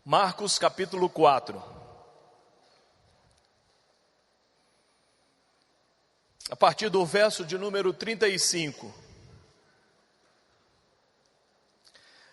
Marcos capítulo 4. A partir do verso de número 35.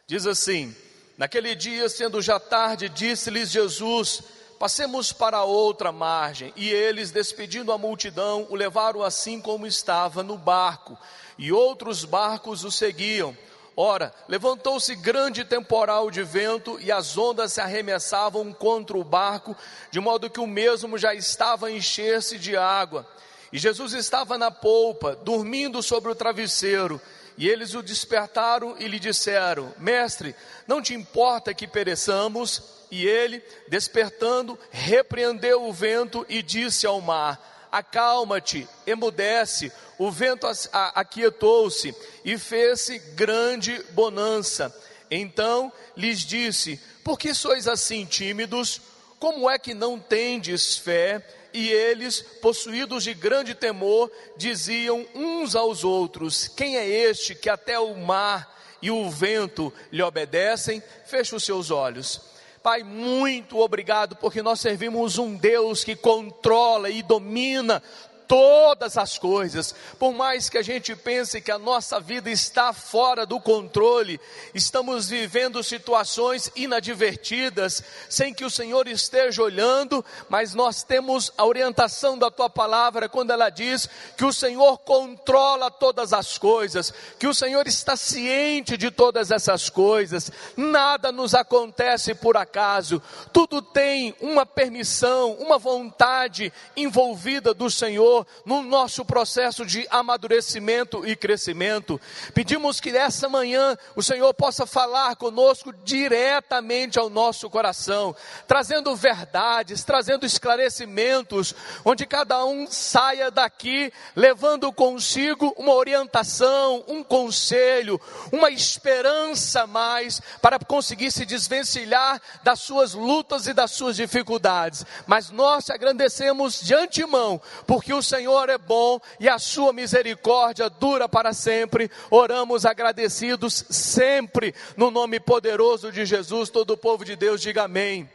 Diz assim: naquele dia, sendo já tarde, disse-lhes Jesus: passemos para a outra margem. E eles, despedindo a multidão, o levaram assim como estava no barco, e outros barcos o seguiam. Ora, levantou-se grande temporal de vento, e as ondas se arremessavam contra o barco, de modo que o mesmo já estava a encher-se de água. E Jesus estava na polpa, dormindo sobre o travesseiro. E eles o despertaram e lhe disseram: Mestre, não te importa que pereçamos? E ele, despertando, repreendeu o vento e disse ao mar: acalma-te, emudece. O vento aquietou-se e fez-se grande bonança. Então lhes disse: por que sois assim tímidos? Como é que não tendes fé? E eles, possuídos de grande temor, diziam uns aos outros: quem é este que até o mar e o vento lhe obedecem? Feche os seus olhos. Pai, muito obrigado, porque nós servimos um Deus que controla e domina todas as coisas. Por mais que a gente pense que a nossa vida está fora do controle, estamos vivendo situações inadvertidas, sem que o Senhor esteja olhando, mas nós temos a orientação da Tua palavra, quando ela diz que o Senhor controla todas as coisas, que o Senhor está ciente de todas essas coisas. Nada nos acontece por acaso, tudo tem uma permissão, uma vontade envolvida do Senhor no nosso processo de amadurecimento e crescimento. Pedimos que essa manhã o Senhor possa falar conosco diretamente ao nosso coração, trazendo verdades, trazendo esclarecimentos, onde cada um saia daqui levando consigo uma orientação, um conselho, uma esperança a mais, para conseguir se desvencilhar das suas lutas e das suas dificuldades. Mas nós te agradecemos de antemão, porque o Senhor é bom e a sua misericórdia dura para sempre. Oramos agradecidos sempre, no nome poderoso de Jesus. Todo o povo de Deus diga amém.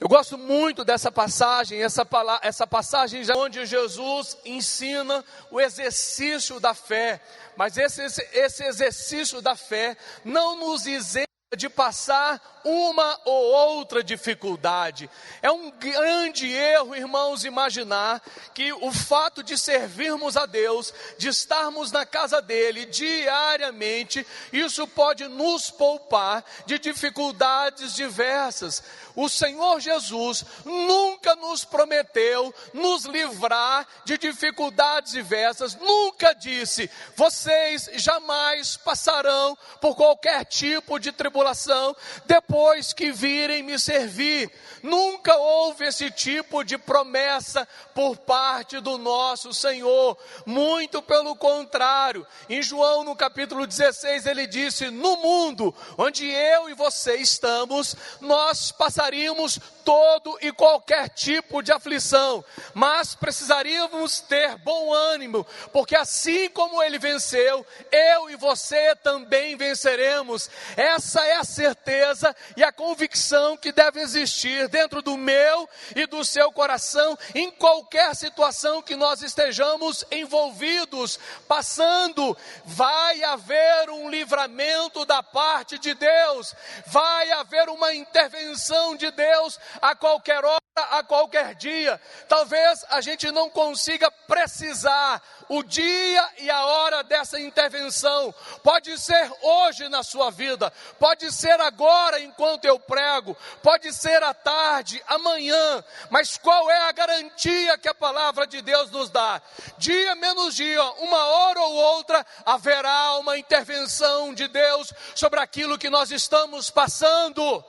Eu gosto muito dessa passagem, essa passagem onde Jesus ensina o exercício da fé, mas esse exercício da fé não nos isenta de passar uma ou outra dificuldade. É um grande erro, irmãos, imaginar que o fato de servirmos a Deus, de estarmos na casa dele diariamente, isso pode nos poupar de dificuldades diversas. O Senhor Jesus nunca nos prometeu nos livrar de dificuldades diversas, nunca disse: vocês jamais passarão por qualquer tipo de tribulação depois que virem me servir. Nunca houve esse tipo de promessa por parte do nosso Senhor, muito pelo contrário. Em João no capítulo 16 ele disse: no mundo onde eu e você estamos, nós passaríamos todo e qualquer tipo de aflição, mas precisaríamos ter bom ânimo, porque assim como ele venceu, eu e você também venceremos. Essa é a certeza e a convicção que deve existir dentro do meu e do seu coração, em qualquer situação que nós estejamos envolvidos, passando. Vai haver um livramento da parte de Deus, vai haver uma intervenção de Deus a qualquer hora, a qualquer dia. Talvez a gente não consiga precisar o dia e a hora dessa intervenção. Pode ser hoje na sua vida, pode ser agora enquanto eu prego, pode ser à tarde, amanhã, mas qual é a garantia que a palavra de Deus nos dá? Dia menos dia, uma hora ou outra, haverá uma intervenção de Deus sobre aquilo que nós estamos passando.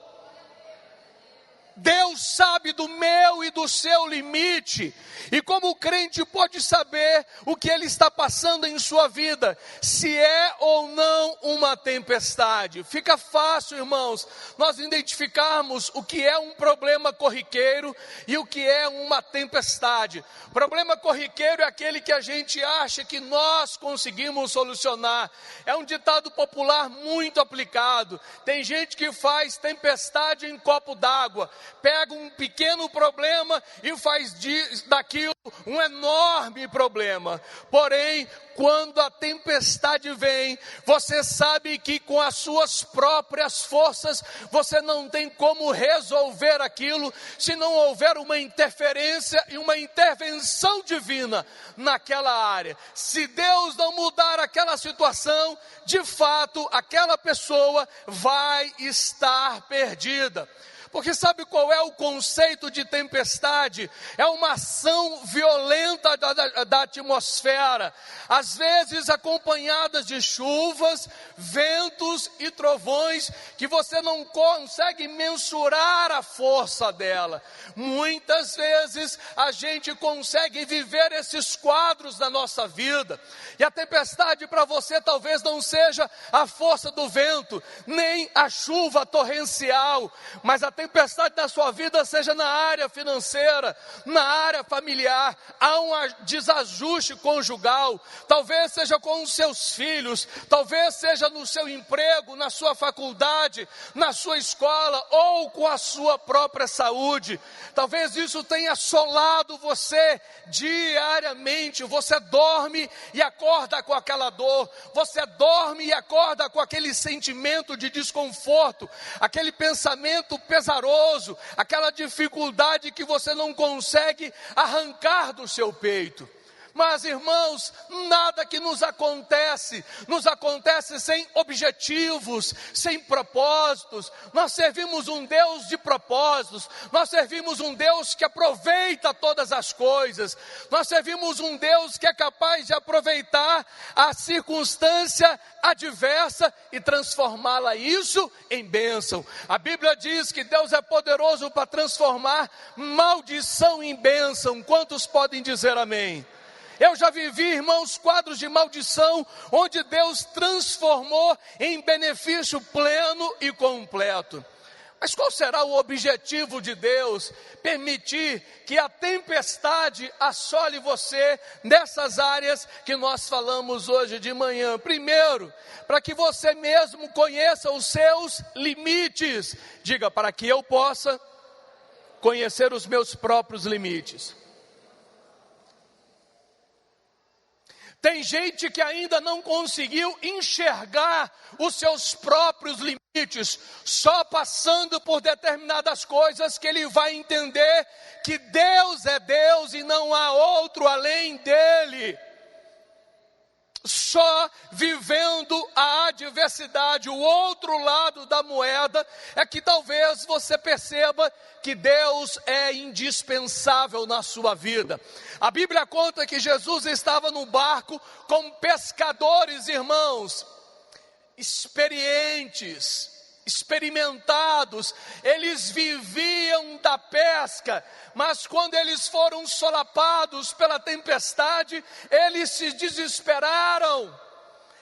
Deus sabe do meu e do seu limite. E como o crente pode saber o que ele está passando em sua vida, se é ou não uma tempestade? Fica fácil, irmãos, nós identificarmos o que é um problema corriqueiro e o que é uma tempestade. Problema corriqueiro é aquele que a gente acha que nós conseguimos solucionar. É um ditado popular muito aplicado. Tem gente que faz tempestade em copo d'água. Pega um pequeno problema e faz daquilo um enorme problema. Porém, quando a tempestade vem, você sabe que com as suas próprias forças, você não tem como resolver aquilo, se não houver uma interferência e uma intervenção divina naquela área. Se Deus não mudar aquela situação, de fato, aquela pessoa vai estar perdida. Porque sabe qual é o conceito de tempestade? É uma ação violenta da atmosfera, às vezes acompanhadas de chuvas, ventos e trovões, que você não consegue mensurar a força dela. Muitas vezes a gente consegue viver esses quadros na nossa vida, e a tempestade para você talvez não seja a força do vento, nem a chuva torrencial, mas a tempestade na sua vida seja na área financeira, na área familiar. Há um desajuste conjugal, talvez seja com os seus filhos, talvez seja no seu emprego, na sua faculdade, na sua escola, ou com a sua própria saúde. Talvez isso tenha assolado você diariamente. Você dorme e acorda com aquela dor, você dorme e acorda com aquele sentimento de desconforto, aquele pensamento pesaroso, aquela dificuldade que você não consegue arrancar do seu peito. Mas, irmãos, nada que nos acontece sem objetivos, sem propósitos. Nós servimos um Deus de propósitos, nós servimos um Deus que aproveita todas as coisas, nós servimos um Deus que é capaz de aproveitar a circunstância adversa e transformá-la isso em bênção. A Bíblia diz que Deus é poderoso para transformar maldição em bênção. Quantos podem dizer amém? Eu já vivi, irmãos, quadros de maldição, onde Deus transformou em benefício pleno e completo. Mas qual será o objetivo de Deus? Permitir que a tempestade assole você nessas áreas que nós falamos hoje de manhã. Primeiro, para que você mesmo conheça os seus limites. Diga, para que eu possa conhecer os meus próprios limites. Tem gente que ainda não conseguiu enxergar os seus próprios limites, só passando por determinadas coisas que ele vai entender que Deus é Deus e não há outro além dele. Só vivendo a adversidade, o outro lado da moeda, é que talvez você perceba que Deus é indispensável na sua vida. A Bíblia conta que Jesus estava no barco com pescadores, irmãos, experientes, experimentados. Eles viviam da pesca, mas quando eles foram solapados pela tempestade, eles se desesperaram.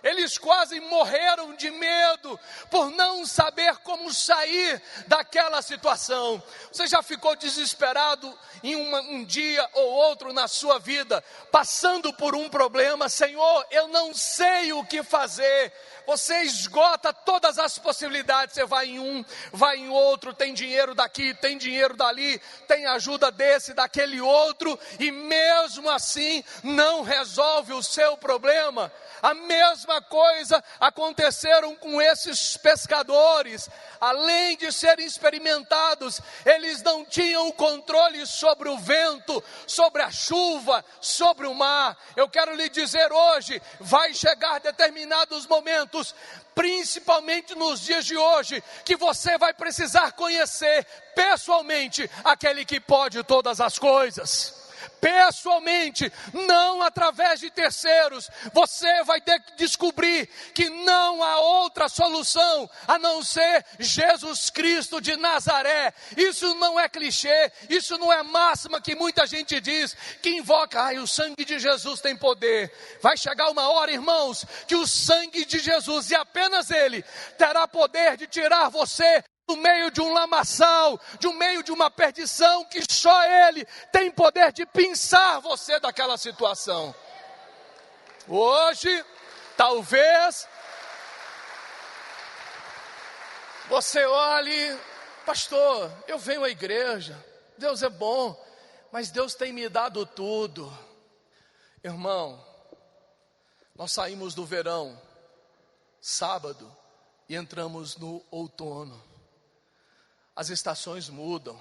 Eles quase morreram de medo por não saber como sair daquela situação. Você já ficou desesperado em um dia ou outro na sua vida, passando por um problema? Senhor, eu não sei o que fazer. Você esgota todas as possibilidades, você vai em um, vai em outro, tem dinheiro daqui, tem dinheiro dali, tem ajuda desse, daquele outro, e mesmo assim não resolve o seu problema. A mesma coisa aconteceram com esses pescadores. Além de serem experimentados, eles não tinham controle sobre o vento, sobre a chuva, sobre o mar. Eu quero lhe dizer hoje, vai chegar determinados momentos, principalmente nos dias de hoje, que você vai precisar conhecer pessoalmente aquele que pode todas as coisas. pessoalmente, não através de terceiros. Você vai ter que descobrir que não há outra solução a não ser Jesus Cristo de Nazaré. Isso não é clichê, isso não é máxima que muita gente diz, que invoca, o sangue de Jesus tem poder. Vai chegar uma hora, irmãos, que o sangue de Jesus, e apenas Ele, terá poder de tirar você do meio de um lamaçal, do meio de uma perdição, que só Ele tem poder de pinçar você daquela situação. Hoje, talvez, você olhe, pastor, eu venho à igreja, Deus é bom, mas Deus tem me dado tudo. Irmão, nós saímos do verão, sábado, e entramos no outono. As estações mudam,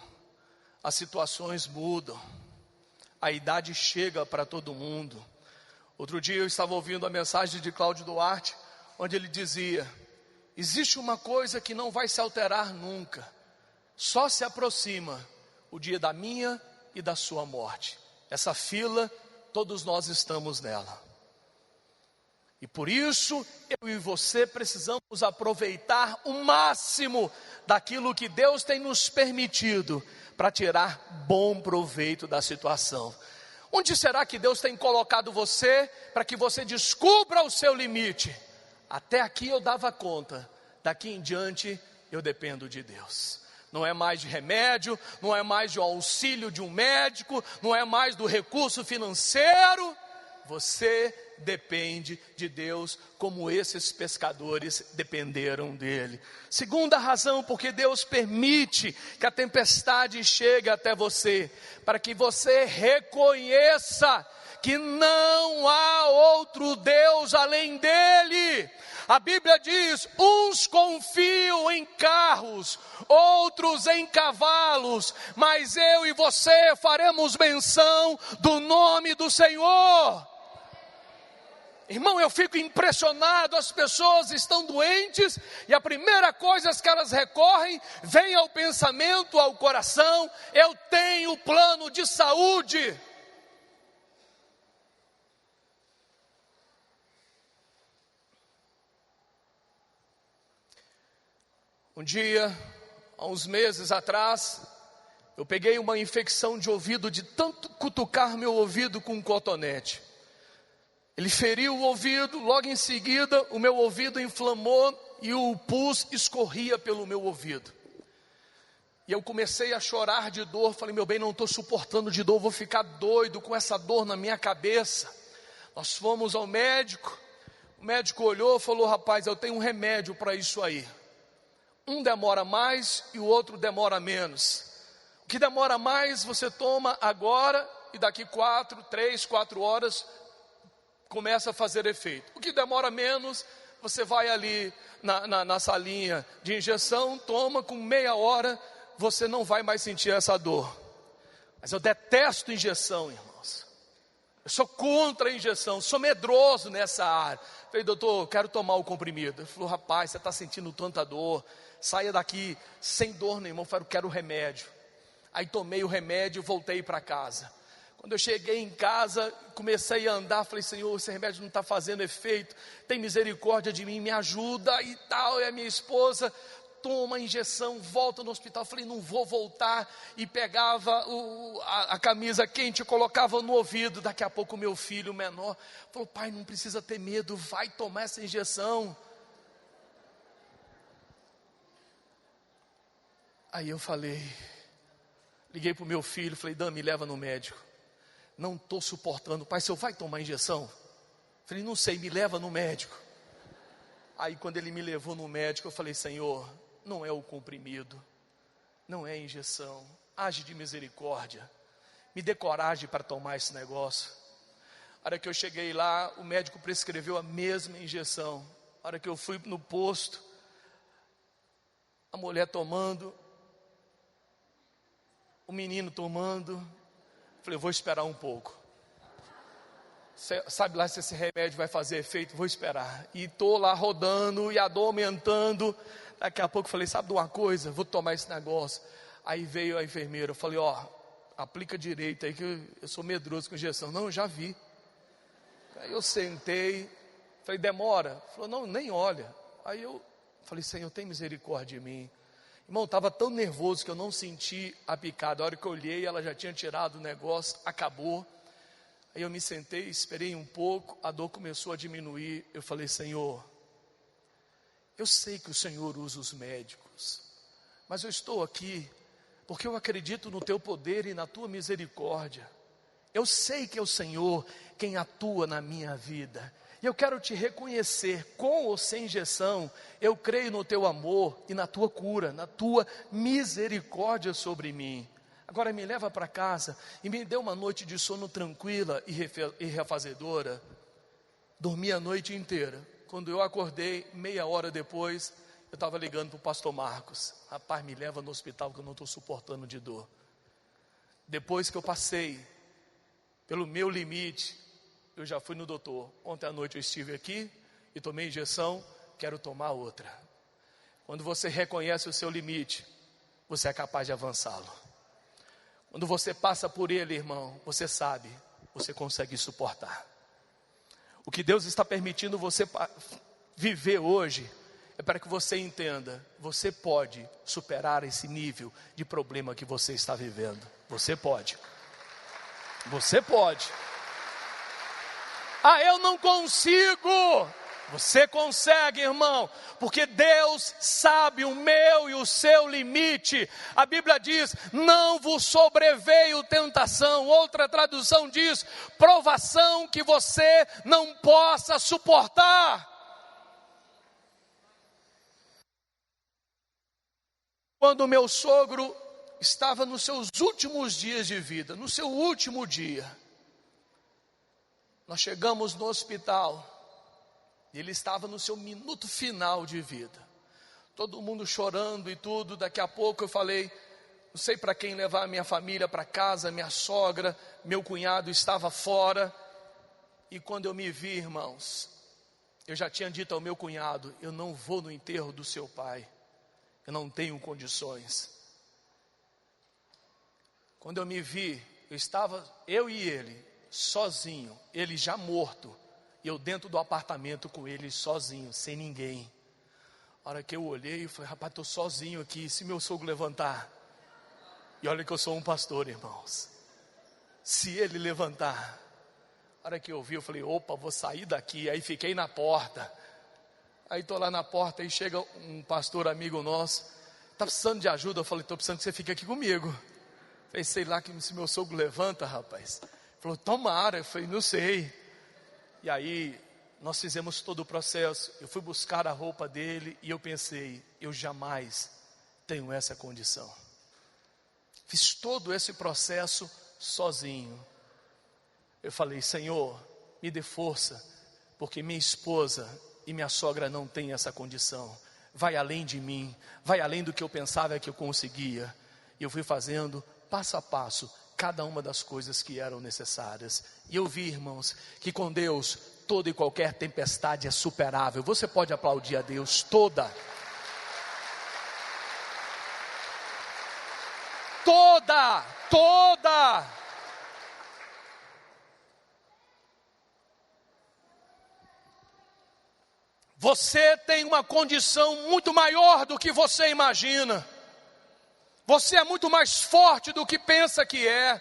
as situações mudam, a idade chega para todo mundo. Outro dia eu estava ouvindo a mensagem de Cláudio Duarte, onde ele dizia: existe uma coisa que não vai se alterar nunca, só se aproxima o dia da minha e da sua morte. Essa fila, todos nós estamos nela. E por isso, eu e você precisamos aproveitar o máximo daquilo que Deus tem nos permitido para tirar bom proveito da situação. Onde será que Deus tem colocado você para que você descubra o seu limite? Até aqui eu dava conta, daqui em diante eu dependo de Deus. Não é mais de remédio, não é mais de auxílio de um médico, não é mais do recurso financeiro. Você depende de Deus, como esses pescadores dependeram dele. Segunda razão, porque Deus permite que a tempestade chegue até você, para que você reconheça que não há outro Deus além dele. A Bíblia diz: uns confiam em carros, outros em cavalos, mas eu e você faremos menção do nome do Senhor. Irmão, eu fico impressionado, as pessoas estão doentes e a primeira coisa que elas recorrem, vem ao pensamento, ao coração: eu tenho plano de saúde. Um dia, há uns meses atrás, eu peguei uma infecção de ouvido de tanto cutucar meu ouvido com um cotonete. Ele feriu o ouvido, logo em seguida o meu ouvido inflamou e o pus escorria pelo meu ouvido. E eu comecei a chorar de dor, falei: meu bem, não estou suportando de dor, vou ficar doido com essa dor na minha cabeça. Nós fomos ao médico, o médico olhou e falou: rapaz, eu tenho um remédio para isso aí. Um demora mais e o outro demora menos. O que demora mais você toma agora e daqui 3, 4 horas começa a fazer efeito. O que demora menos, você vai ali na salinha de injeção, toma, com meia hora você não vai mais sentir essa dor. Mas eu detesto injeção, irmãos. Eu sou contra a injeção, sou medroso nessa área. Falei: doutor, eu quero tomar o comprimido. Ele falou: rapaz, você está sentindo tanta dor, saia daqui sem dor nenhuma. Eu falei: eu quero o remédio. Aí tomei o remédio e voltei para casa. Quando eu cheguei em casa, comecei a andar, falei: Senhor, esse remédio não está fazendo efeito, tem misericórdia de mim, me ajuda e tal. E a minha esposa toma a injeção, volta no hospital. Falei: não vou voltar. E pegava a camisa quente e colocava no ouvido. Daqui a pouco o meu filho menor falou: pai, não precisa ter medo, vai tomar essa injeção. Aí eu liguei para o meu filho, falei: Dan, me leva no médico. Não estou suportando. Pai, o senhor vai tomar injeção? Falei: não sei, me leva no médico. Aí quando ele me levou no médico, eu falei: Senhor, não é o comprimido, não é a injeção, age de misericórdia, me dê coragem para tomar esse negócio. A hora que eu cheguei lá, o médico prescreveu a mesma injeção. A hora que eu fui no posto, a mulher tomando, o menino tomando. Falei: vou esperar um pouco. Sabe lá se esse remédio vai fazer efeito? Vou esperar. E estou lá rodando e a dor aumentando. Daqui a pouco falei: sabe de uma coisa? Vou tomar esse negócio. Aí veio a enfermeira. Eu falei: aplica direito aí que eu sou medroso com injeção. Não, eu já vi. Aí eu sentei, falei, demora? Falou, não, nem olha. Aí eu falei, Senhor, tem misericórdia de mim. Irmão, estava tão nervoso que eu não senti a picada. A hora que eu olhei, ela já tinha tirado o negócio, acabou. Aí eu me sentei, esperei um pouco, a dor começou a diminuir. Eu falei, Senhor, eu sei que o Senhor usa os médicos, mas eu estou aqui porque eu acredito no teu poder e na tua misericórdia. Eu sei que é o Senhor quem atua na minha vida. E eu quero te reconhecer, com ou sem injeção, eu creio no teu amor e na tua cura, na tua misericórdia sobre mim. Agora me leva para casa e me dê uma noite de sono tranquila e refazedora. Dormi a noite inteira. Quando eu acordei, meia hora depois, eu estava ligando para o pastor Marcos. Rapaz, me leva no hospital que eu não estou suportando de dor. Depois que eu passei pelo meu limite, eu já fui no doutor. Ontem à noite eu estive aqui e tomei injeção, quero tomar outra. Quando você reconhece o seu limite, você é capaz de avançá-lo. Quando você passa por ele, irmão, você sabe, você consegue suportar. O que Deus está permitindo você viver hoje é para que você entenda, você pode superar esse nível de problema que você está vivendo. Você pode. Você pode. Ah, eu não consigo. Você consegue, irmão, porque Deus sabe o meu e o seu limite. A Bíblia diz, não vos sobreveio tentação. Outra tradução diz, provação que você não possa suportar. Quando meu sogro estava nos seus últimos dias de vida, no seu último dia, nós chegamos no hospital, e ele estava no seu minuto final de vida, todo mundo chorando e tudo. Daqui a pouco eu falei, não sei para quem levar a minha família para casa, minha sogra, meu cunhado estava fora, e quando eu me vi, irmãos, eu já tinha dito ao meu cunhado, eu não vou no enterro do seu pai, eu não tenho condições. Quando eu me vi, eu e ele, sozinho, ele já morto, e eu dentro do apartamento com ele sozinho, sem ninguém. A hora que eu olhei, eu falei, rapaz, estou sozinho aqui, se meu sogro levantar, e olha que eu sou um pastor, irmãos, se ele levantar, a hora que eu vi, eu falei, opa, vou sair daqui. Aí fiquei na porta. Aí estou lá na porta e chega um pastor amigo nosso, está precisando de ajuda? Eu falei, estou precisando que você fique aqui comigo. Eu falei, sei lá que se meu sogro levanta, rapaz. Ele falou, tomara. Eu falei, não sei. E aí nós fizemos todo o processo. Eu fui buscar a roupa dele e eu pensei, eu jamais tenho essa condição. Fiz todo esse processo sozinho. Eu falei, Senhor, me dê força, porque minha esposa e minha sogra não têm essa condição. Vai além de mim, vai além do que eu pensava que eu conseguia. E eu fui fazendo passo a passo cada uma das coisas que eram necessárias. E eu vi, irmãos, que com Deus toda e qualquer tempestade é superável. Você pode aplaudir a Deus toda. Você tem uma condição muito maior do que você imagina. Você é muito mais forte do que pensa que é.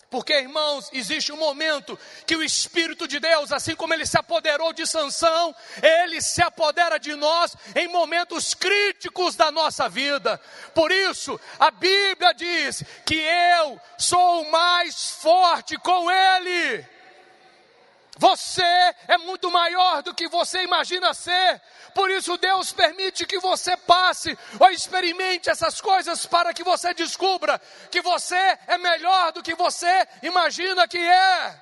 Porque, irmãos, existe um momento que o Espírito de Deus, assim como Ele se apoderou de Sansão, Ele se apodera de nós em momentos críticos da nossa vida. Por isso, a Bíblia diz que eu sou mais forte com Ele. Você é muito maior do que você imagina ser. Por isso Deus permite que você passe ou experimente essas coisas para que você descubra que você é melhor do que você imagina que é.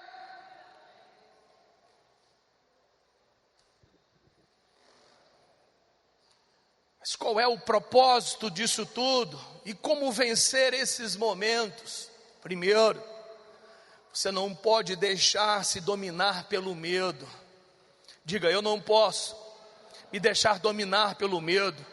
Mas qual é o propósito disso tudo? E como vencer esses momentos? Primeiro, você não pode deixar se dominar pelo medo. Diga, eu não posso me deixar dominar pelo medo.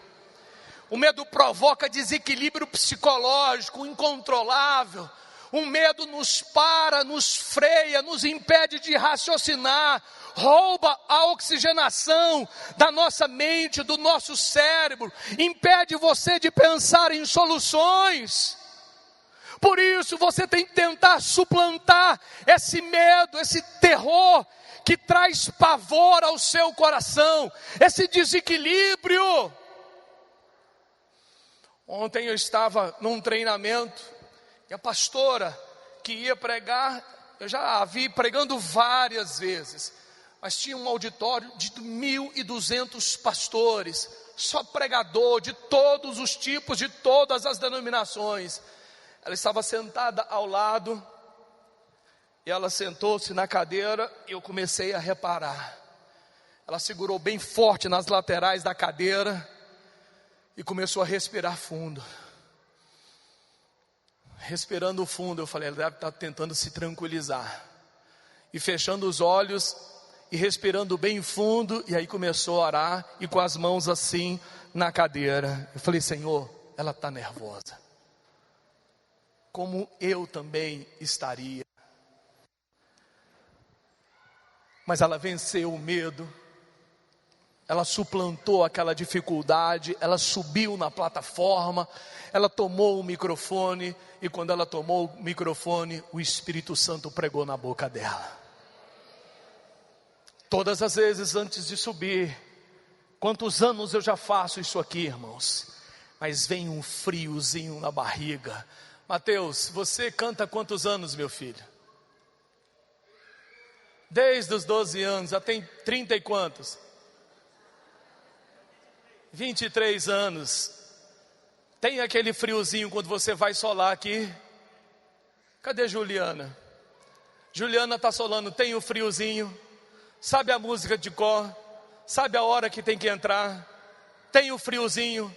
O medo provoca desequilíbrio psicológico incontrolável. O medo nos para, nos freia, nos impede de raciocinar, rouba a oxigenação da nossa mente, do nosso cérebro, impede você de pensar em soluções. Por isso você tem que tentar suplantar esse medo, esse terror que traz pavor ao seu coração, esse desequilíbrio. Ontem eu estava num treinamento e a pastora que ia pregar, eu já a vi pregando várias vezes, mas tinha um auditório de 1.200 pastores, só pregador de todos os tipos, de todas as denominações. Ela estava sentada ao lado, e ela sentou-se na cadeira, e eu comecei a reparar. Ela segurou bem forte nas laterais da cadeira, e começou a respirar fundo. Respirando fundo, eu falei, ela deve estar tentando se tranquilizar. E fechando os olhos, e respirando bem fundo, e aí começou a orar, e com as mãos assim na cadeira. Eu falei, Senhor, ela está nervosa. Como eu também estaria. Mas ela venceu o medo. Ela suplantou aquela dificuldade, ela subiu na plataforma, ela tomou o microfone, e quando ela tomou o microfone, o Espírito Santo pregou na boca dela. Todas as vezes antes de subir, quantos anos eu já faço isso aqui, irmãos? Mas vem um friozinho na barriga. Mateus, você canta há quantos anos, meu filho? Desde os 12 anos, já tem 30 e quantos? 23 anos. Tem aquele friozinho quando você vai solar aqui? Cadê Juliana? Juliana está solando, tem o friozinho. Sabe a música de cor? Sabe a hora que tem que entrar? Tem o friozinho.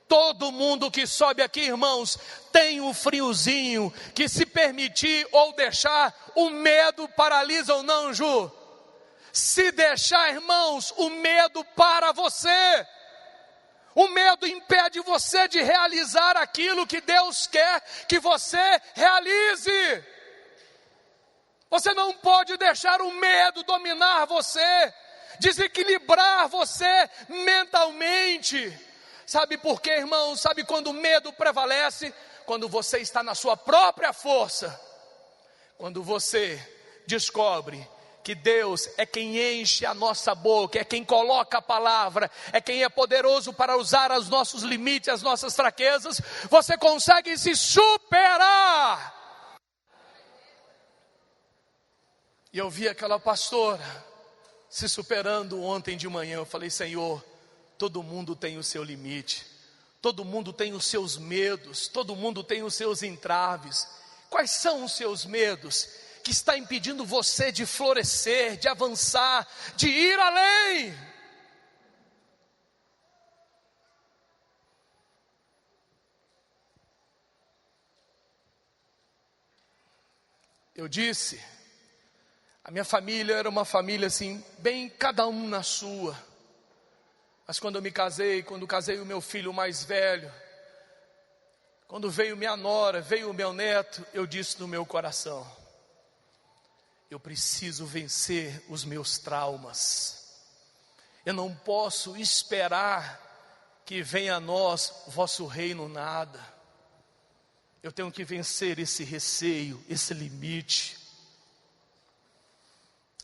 Todo mundo que sobe aqui, irmãos, tem um friozinho, que se permitir ou deixar, o medo paralisa ou não, Ju? Se deixar, irmãos, o medo para você. O medo impede você de realizar aquilo que Deus quer que você realize. Você não pode deixar o medo dominar você, desequilibrar você mentalmente. Sabe por quê, irmão? Sabe quando o medo prevalece? Quando você está na sua própria força. Quando você descobre que Deus é quem enche a nossa boca, é quem coloca a palavra, é quem é poderoso para usar os nossos limites, as nossas fraquezas, você consegue se superar. E eu vi aquela pastora se superando ontem de manhã. Eu falei, Senhor, todo mundo tem o seu limite, todo mundo tem os seus medos, todo mundo tem os seus entraves. Quais são os seus medos que está impedindo você de florescer, de avançar, de ir além? Eu disse, a minha família era uma família assim, bem cada um na sua. Mas quando eu me casei, quando casei o meu filho mais velho, quando veio minha nora, veio o meu neto, eu disse no meu coração, eu preciso vencer os meus traumas. Eu não posso esperar que venha a nós o vosso reino nada. Eu tenho que vencer esse receio, esse limite.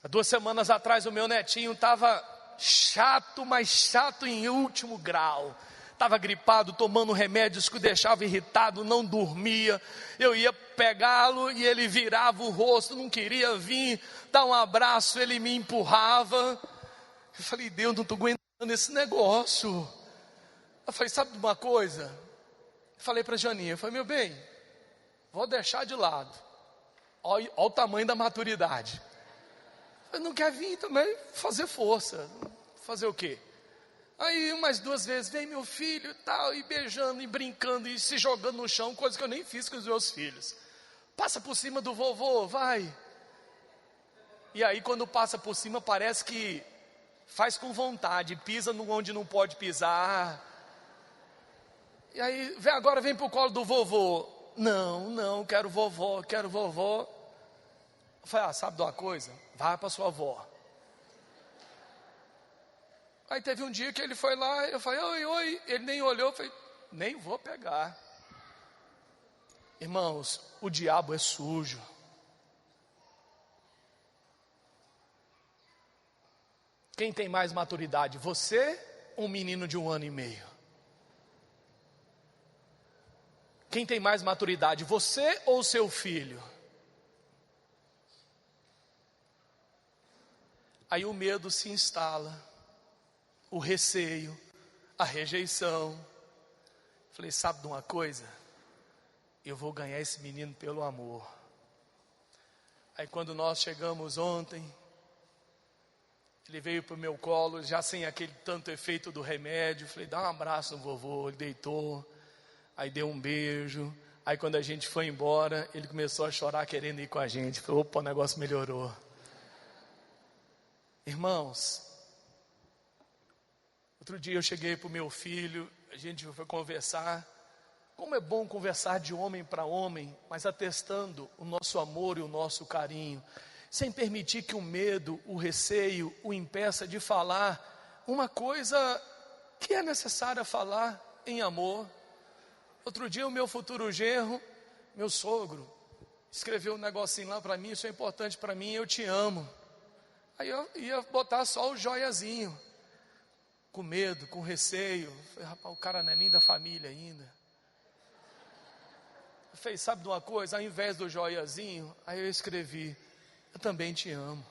Há 2 semanas atrás o meu netinho estava chato, mas chato em último grau. Estava gripado, tomando remédios que o deixava irritado, não dormia. Eu ia pegá-lo e ele virava o rosto, não queria vir, dar um abraço, ele me empurrava. Eu falei, Deus, não estou aguentando esse negócio. Eu falei, sabe de uma coisa? Eu falei para a Janinha, eu falei, meu bem, vou deixar de lado. Olha o tamanho da maturidade. Eu não quer vir também fazer força. Fazer o quê? Aí umas 2 vezes, vem meu filho e tal, e beijando, e brincando, e se jogando no chão, coisa que eu nem fiz com os meus filhos. Passa por cima do vovô, vai. E aí quando passa por cima, parece que faz com vontade, pisa onde não pode pisar. E aí, agora vem para o colo do vovô. Não, quero vovó. Eu falei, sabe de uma coisa? Vai para sua avó. Aí teve um dia que ele foi lá, eu falei, oi, ele nem olhou, eu falei, nem vou pegar. Irmãos, o diabo é sujo. Quem tem mais maturidade, você ou um menino de 1 ano e meio? Quem tem mais maturidade, você ou seu filho? Aí o medo se instala. O receio, a rejeição. Falei, sabe de uma coisa? Eu vou ganhar esse menino pelo amor. Aí quando nós chegamos ontem, ele veio para o meu colo, já sem aquele tanto efeito do remédio. Falei, dá um abraço no vovô. Ele deitou, aí deu um beijo. Aí quando a gente foi embora, ele começou a chorar querendo ir com a gente. Falei, opa, o negócio melhorou. Irmãos, outro dia eu cheguei para o meu filho, a gente foi conversar. Como é bom conversar de homem para homem, mas atestando o nosso amor e o nosso carinho, sem permitir que o medo, o receio, o impeça de falar uma coisa que é necessária falar em amor. Outro dia o meu futuro genro, meu sogro, escreveu um negocinho lá para mim, isso é importante para mim, eu te amo. Aí eu ia botar só o joiazinho. Com medo, com receio. Falei, rapaz, o cara não é nem da família ainda. Eu falei, sabe de uma coisa? Ao invés do joiazinho, aí eu escrevi, eu também te amo.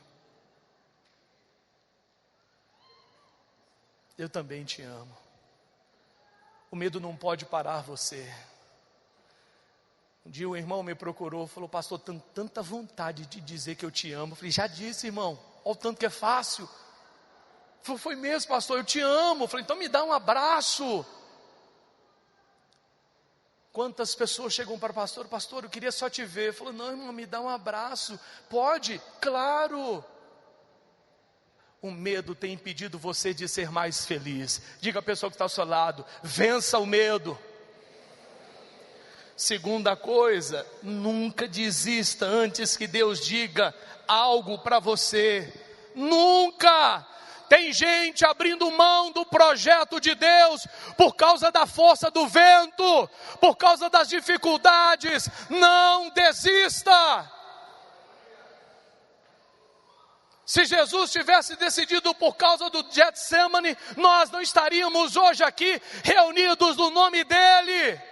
Eu também te amo. O medo não pode parar você. Um dia o irmão me procurou, falou, pastor, tenho tanta vontade de dizer que eu te amo. Eu falei, já disse, irmão, olha o tanto que é fácil. Foi mesmo, pastor, eu te amo. Eu falei, então me dá um abraço. Quantas pessoas chegam para o pastor, pastor, eu queria só te ver. Falou, não, irmão, me dá um abraço. Pode? Claro. O medo tem impedido você de ser mais feliz. Diga à pessoa que está ao seu lado, vença o medo. Segunda coisa, nunca desista antes que Deus diga algo para você. Nunca! Tem gente abrindo mão do projeto de Deus por causa da força do vento, por causa das dificuldades. Não desista! Se Jesus tivesse decidido por causa do Getsemane, nós não estaríamos hoje aqui reunidos no nome dEle.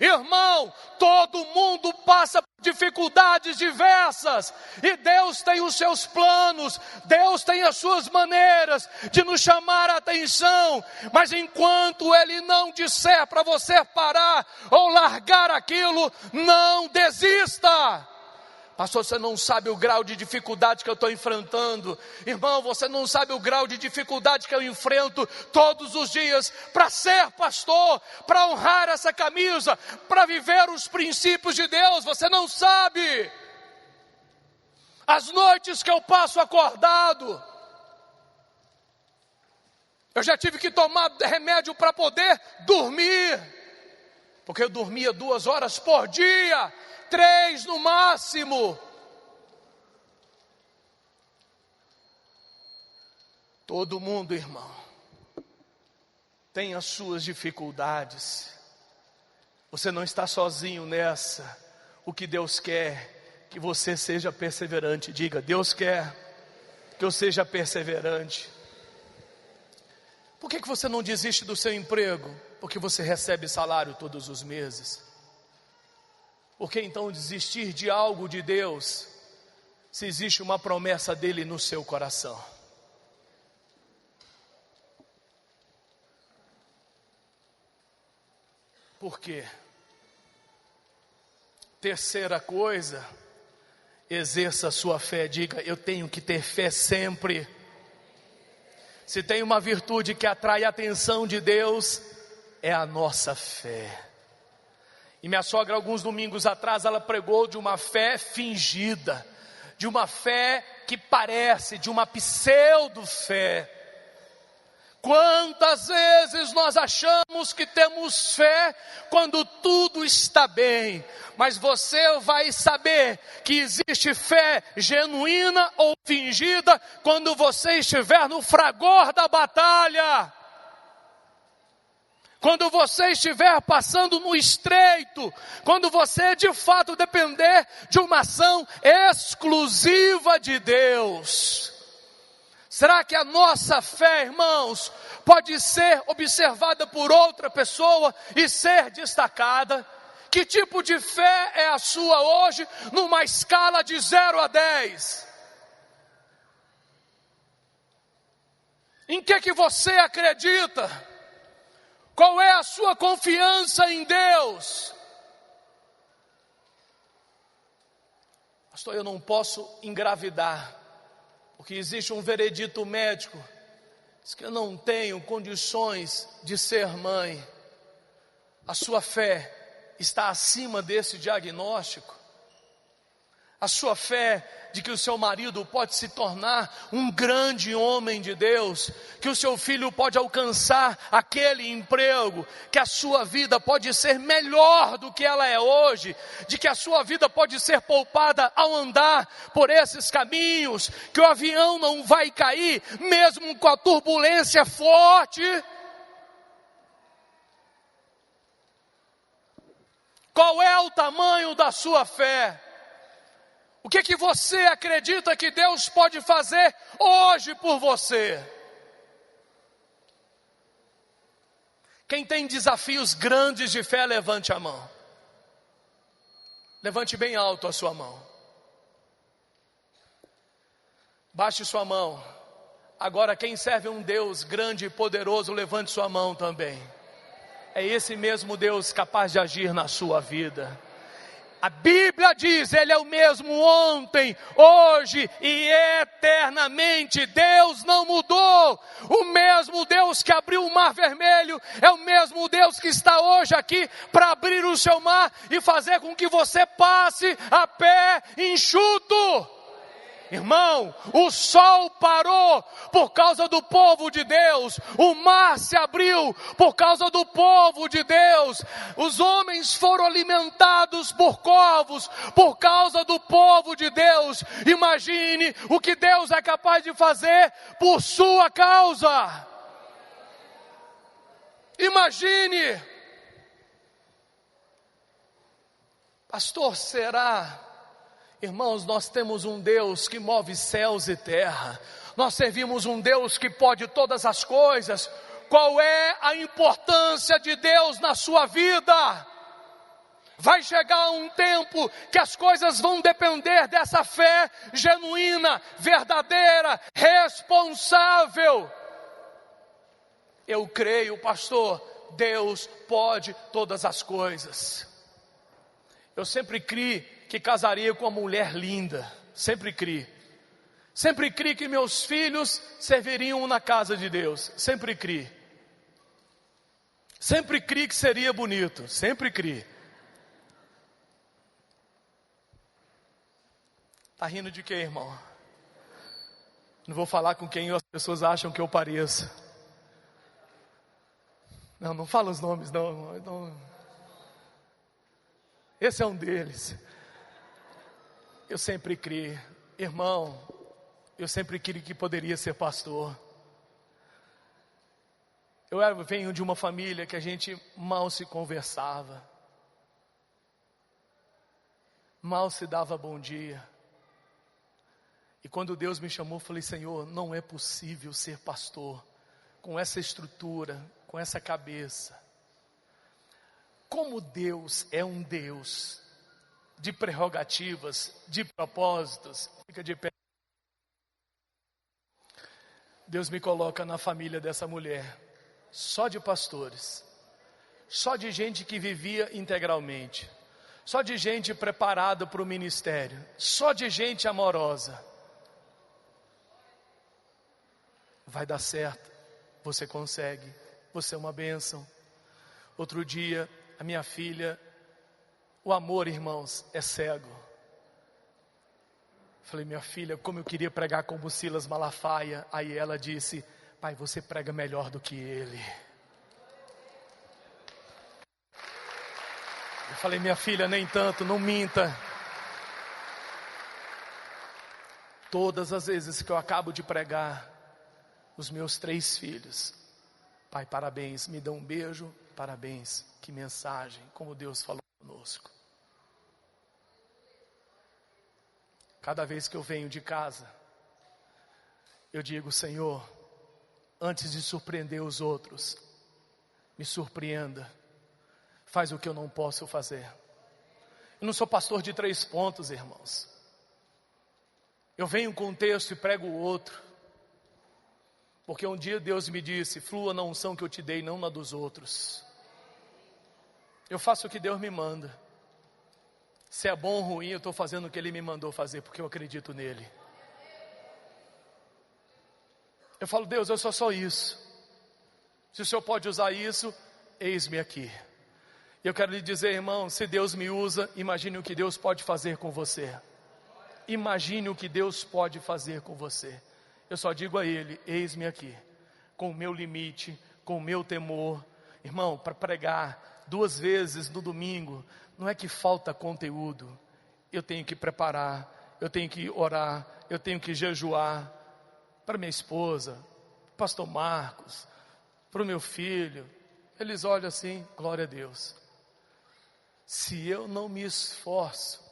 Irmão, todo mundo passa por dificuldades diversas, e Deus tem os seus planos, Deus tem as suas maneiras de nos chamar a atenção, mas enquanto Ele não disser para você parar ou largar aquilo, não desista. Pastor, você não sabe o grau de dificuldade que eu estou enfrentando. Irmão, você não sabe o grau de dificuldade que eu enfrento todos os dias para ser pastor, para honrar essa camisa, para viver os princípios de Deus. Você não sabe. As noites que eu passo acordado, eu já tive que tomar remédio para poder dormir, porque eu dormia 2 horas por dia, 3 no máximo. Todo mundo, irmão, tem as suas dificuldades. Você não está sozinho nessa. O que Deus quer, que você seja perseverante. Diga, Deus quer que eu seja perseverante. Por que você não desiste do seu emprego? Porque você recebe salário todos os meses. Por que então desistir de algo de Deus, se existe uma promessa dele no seu coração? Por quê? Terceira coisa, exerça a sua fé. Diga, eu tenho que ter fé sempre. Se tem uma virtude que atrai a atenção de Deus, é a nossa fé. E minha sogra, alguns domingos atrás, ela pregou de uma fé fingida, de uma fé que parece, de uma pseudo-fé. Quantas vezes nós achamos que temos fé quando tudo está bem, mas você vai saber que existe fé genuína ou fingida quando você estiver no fragor da batalha. Quando você estiver passando no estreito, quando você de fato depender de uma ação exclusiva de Deus. Será que a nossa fé, irmãos, pode ser observada por outra pessoa e ser destacada? Que tipo de fé é a sua hoje, numa escala de 0 a 10? Em que você acredita? Qual é a sua confiança em Deus? Pastor, eu não posso engravidar, porque existe um veredito médico, diz que eu não tenho condições de ser mãe. A sua fé está acima desse diagnóstico? A sua fé de que o seu marido pode se tornar um grande homem de Deus, que o seu filho pode alcançar aquele emprego, que a sua vida pode ser melhor do que ela é hoje, de que a sua vida pode ser poupada ao andar por esses caminhos, que o avião não vai cair, mesmo com a turbulência forte. Qual é o tamanho da sua fé? O que você acredita que Deus pode fazer hoje por você? Quem tem desafios grandes de fé, levante a mão. Levante bem alto a sua mão. Baixe sua mão. Agora, quem serve um Deus grande e poderoso, levante sua mão também. É esse mesmo Deus capaz de agir na sua vida. A Bíblia diz, Ele é o mesmo ontem, hoje e eternamente. Deus não mudou. O mesmo Deus que abriu o mar vermelho é o mesmo Deus que está hoje aqui para abrir o seu mar e fazer com que você passe a pé enxuto. Irmão, o sol parou por causa do povo de Deus, o mar se abriu por causa do povo de Deus, os homens foram alimentados por corvos por causa do povo de Deus. Imagine o que Deus é capaz de fazer por sua causa. Imagine. Pastor, será? Irmãos, nós temos um Deus que move céus e terra. Nós servimos um Deus que pode todas as coisas. Qual é a importância de Deus na sua vida? Vai chegar um tempo que as coisas vão depender dessa fé genuína, verdadeira, responsável. Eu creio, pastor, Deus pode todas as coisas. Eu sempre criei que casaria com uma mulher linda, sempre criei. Sempre criei que meus filhos serviriam na casa de Deus, sempre criei. Sempre criei que seria bonito, sempre criei. Tá rindo de quê, irmão? Não vou falar com quem as pessoas acham que eu pareço. Não fala os nomes, não. Esse é um deles. Eu sempre criei, irmão, eu sempre queria que poderia ser pastor. Eu venho de uma família que a gente mal se conversava, mal se dava bom dia. E quando Deus me chamou, eu falei, Senhor, não é possível ser pastor com essa estrutura, com essa cabeça. Como Deus é um Deus de prerrogativas, de propósitos. Fica de pé. Deus me coloca na família dessa mulher, só de pastores, só de gente que vivia integralmente, só de gente preparada para o ministério, só de gente amorosa. Vai dar certo, você consegue, você é uma bênção. Outro dia, a minha filha, o amor, irmãos, é cego. Falei, minha filha, como eu queria pregar como Silas Malafaia. Aí ela disse, Pai, você prega melhor do que ele. Eu falei, minha filha, nem tanto, não minta. Todas as vezes que eu acabo de pregar, os meus 3 filhos, Pai, parabéns, me dão um beijo, parabéns, que mensagem, como Deus falou conosco. Cada vez que eu venho de casa, eu digo, Senhor, antes de surpreender os outros, me surpreenda, faz o que eu não posso fazer. Eu não sou pastor de 3 pontos, irmãos. Eu venho com um texto e prego o outro, porque um dia Deus me disse, flua na unção que eu te dei, não na dos outros. Eu faço o que Deus me manda. Se é bom ou ruim, eu estou fazendo o que Ele me mandou fazer, porque eu acredito nele. Eu falo, Deus, eu sou só isso. Se o Senhor pode usar isso, eis-me aqui. E eu quero lhe dizer, irmão, se Deus me usa, imagine o que Deus pode fazer com você. Imagine o que Deus pode fazer com você. Eu só digo a Ele, eis-me aqui, com o meu limite, com o meu temor. Irmão, para pregar 2 vezes no domingo, não é que falta conteúdo. Eu tenho que preparar, eu tenho que orar, eu tenho que jejuar. Para minha esposa, pastor Marcos, para o meu filho. Eles olham assim, glória a Deus. Se eu não me esforço,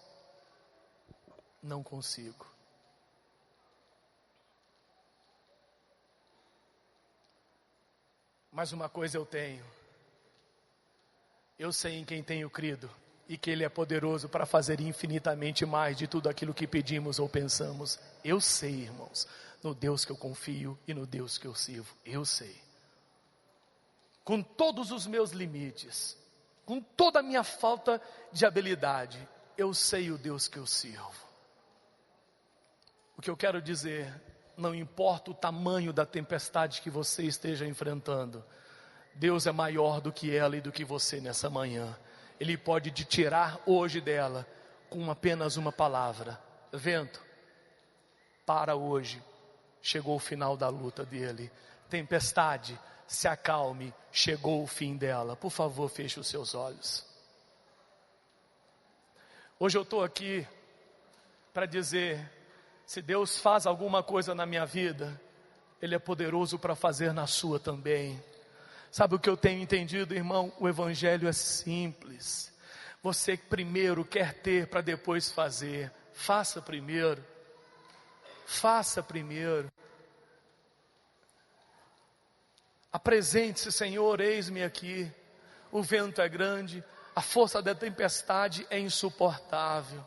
não consigo. Mas uma coisa eu tenho. Eu sei em quem tenho crido e que Ele é poderoso para fazer infinitamente mais de tudo aquilo que pedimos ou pensamos. Eu sei, irmãos, no Deus que eu confio e no Deus que eu sirvo. Eu sei. Com todos os meus limites, com toda a minha falta de habilidade, eu sei o Deus que eu sirvo. O que eu quero dizer, não importa o tamanho da tempestade que você esteja enfrentando, Deus é maior do que ela e do que você nessa manhã. Ele pode te tirar hoje dela com apenas uma palavra. Vento, para hoje. Chegou o final da luta dele. Tempestade, se acalme, chegou o fim dela. Por favor, feche os seus olhos. Hoje eu estou aqui para dizer, se Deus faz alguma coisa na minha vida, Ele é poderoso para fazer na sua também. Sabe o que eu tenho entendido, irmão? O evangelho é simples. Você primeiro quer ter para depois fazer. Faça primeiro. Faça primeiro. Apresente-se, Senhor, eis-me aqui. O vento é grande, a força da tempestade é insuportável.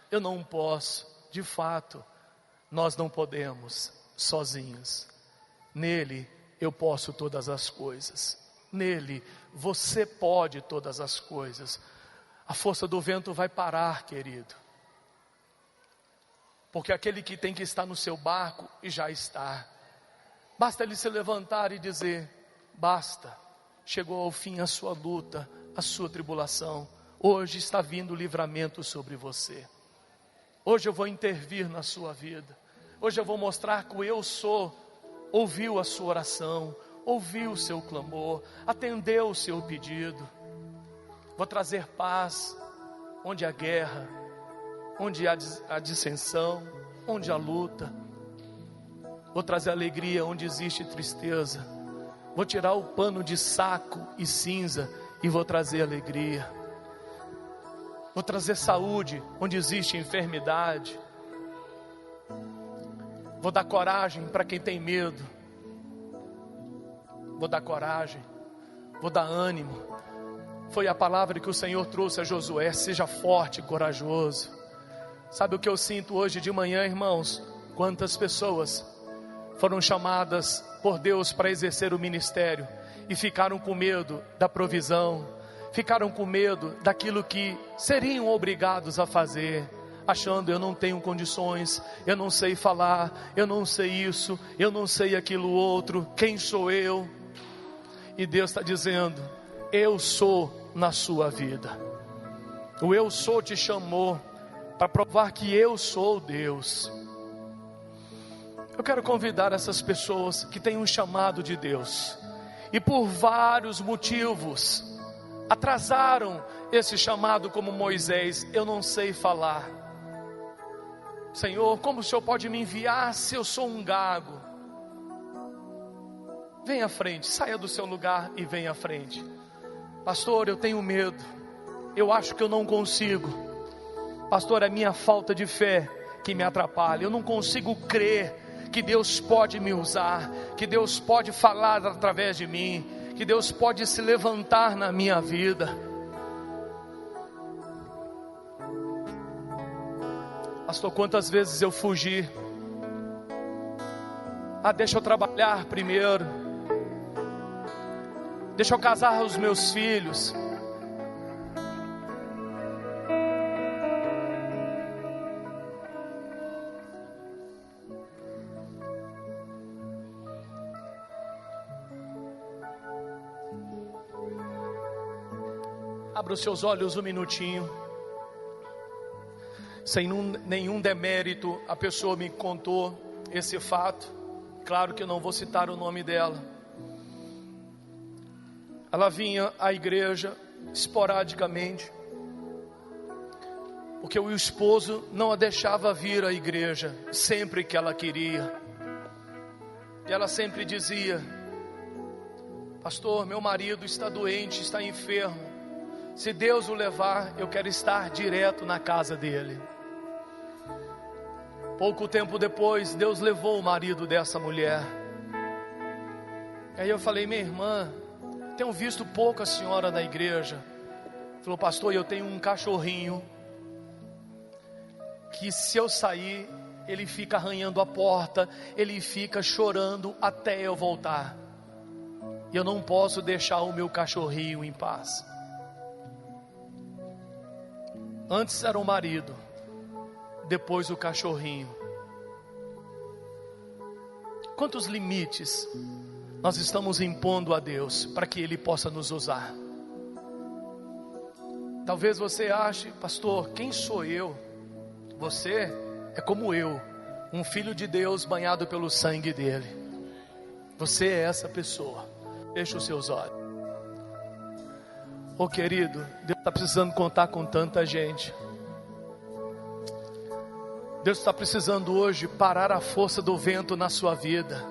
Eu não posso, de fato, nós não podemos sozinhos. Nele eu posso todas as coisas. Nele você pode todas as coisas. A força do vento vai parar, querido. Porque aquele que tem que estar no seu barco e já está. Basta ele se levantar e dizer, basta, chegou ao fim a sua luta, a sua tribulação. Hoje está vindo o livramento sobre você. Hoje eu vou intervir na sua vida. Hoje eu vou mostrar que o eu sou ouviu a sua oração, ouviu o seu clamor, atendeu o seu pedido. Vou trazer paz onde há guerra, onde há dissensão, onde há luta. Vou trazer alegria onde existe tristeza. Vou tirar o pano de saco e cinza e vou trazer alegria. Vou trazer saúde onde existe enfermidade. Vou dar coragem para quem tem medo. Vou dar coragem. Vou dar ânimo. Foi a palavra que o Senhor trouxe a Josué. Seja forte e corajoso. Sabe o que eu sinto hoje de manhã, irmãos? Quantas pessoas foram chamadas por Deus para exercer o ministério e ficaram com medo da provisão, ficaram com medo daquilo que seriam obrigados a fazer, achando, eu não tenho condições, eu não sei falar, eu não sei isso, eu não sei aquilo outro, quem sou eu? E Deus está dizendo, eu sou na sua vida. O eu sou te chamou para provar que eu sou Deus. Eu quero convidar essas pessoas que têm um chamado de Deus e por vários motivos atrasaram esse chamado, como Moisés. Eu não sei falar. Senhor, como o Senhor pode me enviar se eu sou um gago? Venha à frente, saia do seu lugar e venha à frente. Pastor, eu tenho medo, eu acho que eu não consigo. Pastor, é minha falta de fé que me atrapalha. Eu não consigo crer que Deus pode me usar, que Deus pode falar através de mim, que Deus pode se levantar na minha vida. Pastor, quantas vezes eu fugi? Deixa eu trabalhar primeiro, deixa eu casar os meus filhos. Abra os seus olhos um minutinho. Sem nenhum demérito, a pessoa me contou esse fato. Claro que eu não vou citar o nome dela. Ela vinha à igreja esporadicamente, porque o esposo não a deixava vir à igreja sempre que ela queria. E ela sempre dizia: pastor, meu marido está doente, está enfermo. Se Deus o levar, eu quero estar direto na casa dele. Pouco tempo depois, Deus levou o marido dessa mulher. Aí eu falei: minha irmã, tenho visto pouco a senhora na igreja. Falou: pastor, eu tenho um cachorrinho que se eu sair, ele fica arranhando a porta, ele fica chorando até eu voltar. E eu não posso deixar o meu cachorrinho em paz. Antes era o marido, depois o cachorrinho. Quantos limites nós estamos impondo a Deus para que Ele possa nos usar? Talvez você ache: pastor, quem sou eu? Você é como eu, um filho de Deus banhado pelo sangue dele. Você é essa pessoa. Feche os seus olhos. Querido, Deus está precisando contar com tanta gente. Deus está precisando hoje parar a força do vento na sua vida,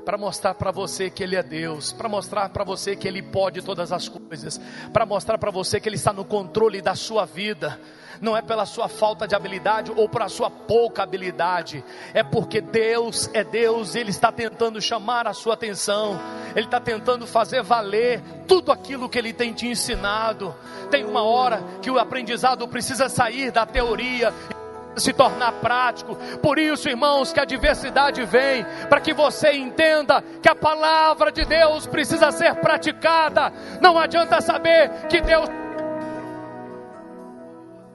para mostrar para você que Ele é Deus, para mostrar para você que Ele pode todas as coisas, para mostrar para você que Ele está no controle da sua vida. Não é pela sua falta de habilidade ou pela sua pouca habilidade, é porque Deus é Deus. Ele está tentando chamar a sua atenção, Ele está tentando fazer valer tudo aquilo que Ele tem te ensinado. Tem uma hora que o aprendizado precisa sair da teoria, se tornar prático. Por isso, irmãos, que a diversidade vem, para que você entenda que a palavra de Deus precisa ser praticada. Não adianta saber que Deus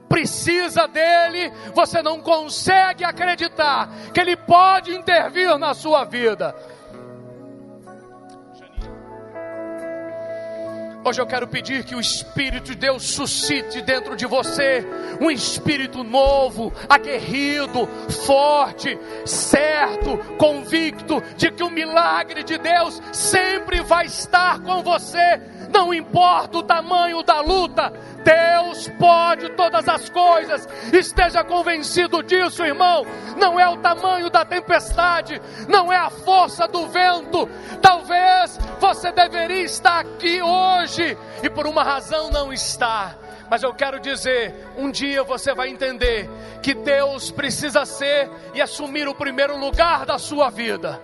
precisa dele, você não consegue acreditar que Ele pode intervir na sua vida. Hoje eu quero pedir que o Espírito de Deus suscite dentro de você um espírito novo, aguerrido, forte, certo, convicto de que o milagre de Deus sempre vai estar com você. Não importa o tamanho da luta, Deus pode todas as coisas. Esteja convencido disso, irmão. Não é o tamanho da tempestade, não é a força do vento. Talvez você deveria estar aqui hoje e por uma razão não está. Mas eu quero dizer, um dia você vai entender que Deus precisa ser e assumir o primeiro lugar da sua vida.